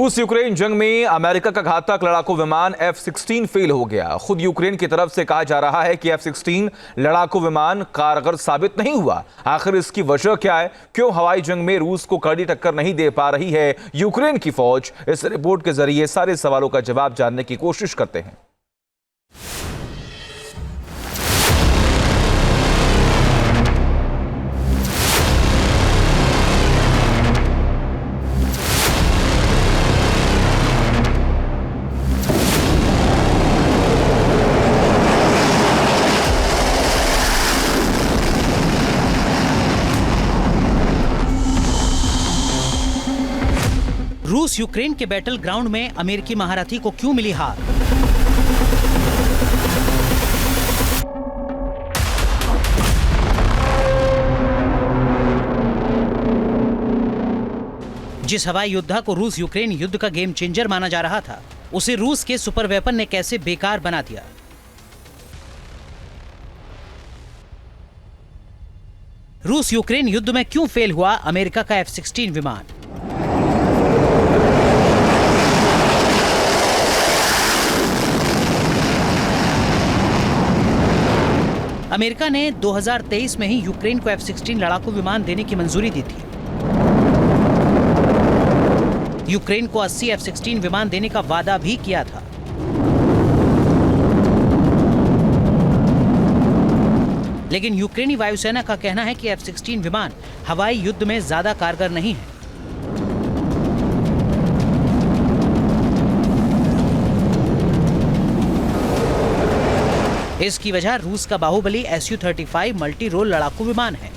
रूस यूक्रेन जंग में अमेरिका का घातक लड़ाकू विमान F-16 फेल हो गया। खुद यूक्रेन की तरफ से कहा जा रहा है कि F-16 लड़ाकू विमान कारगर साबित नहीं हुआ। आखिर इसकी वजह क्या है? क्यों हवाई जंग में रूस को कड़ी टक्कर नहीं दे पा रही है यूक्रेन की फौज? इस रिपोर्ट के जरिए सारे सवालों का जवाब जानने की कोशिश करते हैं। रूस यूक्रेन के बैटल ग्राउंड में अमेरिकी महारथी को क्यों मिली हार? जिस हवाई योद्धा को रूस यूक्रेन युद्ध का गेम चेंजर माना जा रहा था, उसे रूस के सुपर वेपन ने कैसे बेकार बना दिया? रूस यूक्रेन युद्ध में क्यों फेल हुआ अमेरिका का F-16 विमान? अमेरिका ने 2023 में ही यूक्रेन को F-16 लड़ाकू विमान देने की मंजूरी दी थी। यूक्रेन को 80 F-16 विमान देने का वादा भी किया था। लेकिन यूक्रेनी वायुसेना का कहना है कि F-16 विमान हवाई युद्ध में ज्यादा कारगर नहीं है। इसकी वजह रूस का बाहुबली Su-35 मल्टी रोल लड़ाकू विमान है।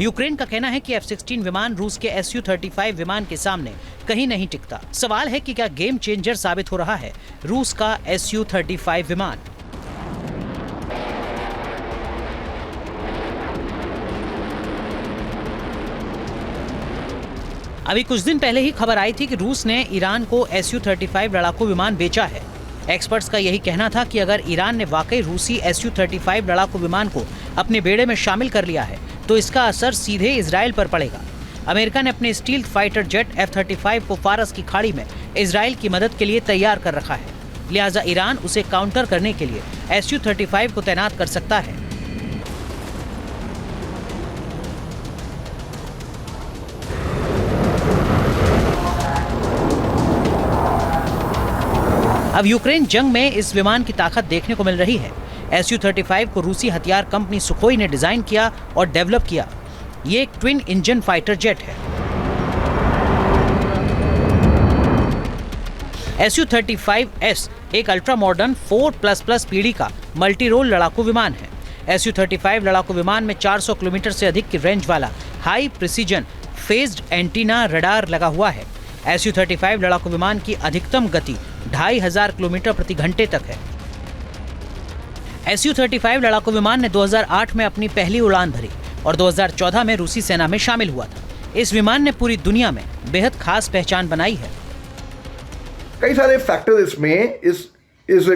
यूक्रेन का कहना है कि F-16 विमान रूस के Su-35 विमान के सामने कहीं नहीं टिकता। सवाल है कि क्या गेम चेंजर साबित हो रहा है रूस का Su-35 विमान? अभी कुछ दिन पहले ही खबर आई थी कि रूस ने ईरान को Su-35 लड़ाकू विमान बेचा है। एक्सपर्ट्स का यही कहना था कि अगर ईरान ने वाकई रूसी Su-35 लड़ाकू विमान को अपने बेड़े में शामिल कर लिया है तो इसका असर सीधे इजराइल पर पड़ेगा। अमेरिका ने अपने स्टील्थ फाइटर जेट F-35 को फारस की खाड़ी में इजराइल की मदद के लिए तैयार कर रखा है। लिहाजा ईरान उसे काउंटर करने के लिए Su-35 को तैनात कर सकता है। अब यूक्रेन जंग में इस विमान की ताकत देखने को मिल रही है। Su-35 को रूसी हथियार कंपनी सुखोई ने डिजाइन किया और डेवलप किया। ये एक ट्विन इंजन फाइटर जेट है। Su-35S एक अल्ट्रा मॉडर्न 4++ पीढ़ी का मल्टी रोल लड़ाकू विमान है। Su-35 लड़ाकू विमान में 400 किलोमीटर से अधिक की रेंज वाला high precision phased antenna radar लगा हुआ है। Su-35 लड़ाकू विमान की अधिकतम गति 2500 किलोमीटर प्रति घंटे तक है। Su-35 लड़ाकू विमान ने 2008 में अपनी पहली उड़ान भरी और 2014 में रूसी सेना में शामिल हुआ था। इस विमान ने पूरी दुनिया में बेहद खास पहचान बनाई है। कई सारे फैक्टर्स इसमें इस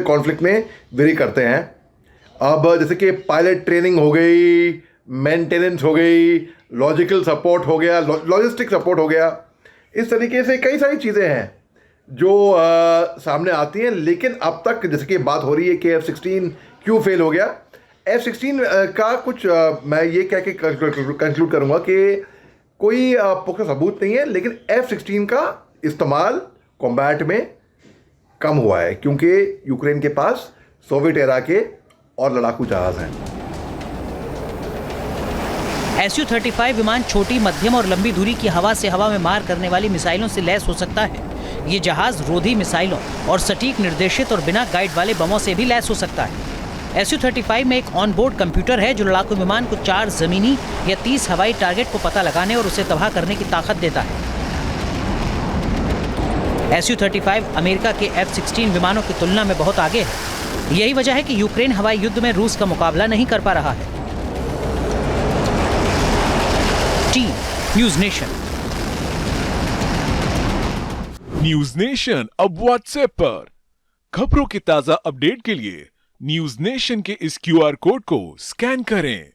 कॉन्फ्लिक्ट में वेरी करते हैं। अब जैसे कि पायलट ट्रेनिंग हो गई, मेंटेनेंस हो गई, लॉजिकल सपोर्ट हो गया, लॉजिस्टिक सपोर्ट हो गया। इस तरीके से कई सारी चीज़ें हैं जो सामने आती हैं। लेकिन अब तक जैसे कि बात हो रही है कि F-16 क्यों फेल हो गया, F-16 का कुछ मैं ये कह के कंक्लूड करूँगा कि कोई पुख्ता सबूत नहीं है। लेकिन F-16 का इस्तेमाल कॉम्बैट में कम हुआ है क्योंकि यूक्रेन के पास सोवियत एरा के और लड़ाकू जहाज़ हैं। Su-35 विमान छोटी, मध्यम और लंबी दूरी की हवा से हवा में मार करने वाली मिसाइलों से लैस हो सकता है। ये जहाज रोधी मिसाइलों और सटीक निर्देशित और बिना गाइड वाले बमों से भी लैस हो सकता है। Su-35 में एक ऑनबोर्ड कंप्यूटर है जो लड़ाकू विमान को 4 जमीनी या 30 हवाई टारगेट को पता लगाने और उसे तबाह करने की ताकत देता है। Su-35 अमेरिका के F-16 विमानों की तुलना में बहुत आगे है। यही वजह है कि यूक्रेन हवाई युद्ध में रूस का मुकाबला नहीं कर पा रहा है। News nation. न्यूज़ नेशन अब व्हाट्सएप पर। खबरों के ताजा अपडेट के लिए न्यूज नेशन के इस QR कोड को स्कैन करें।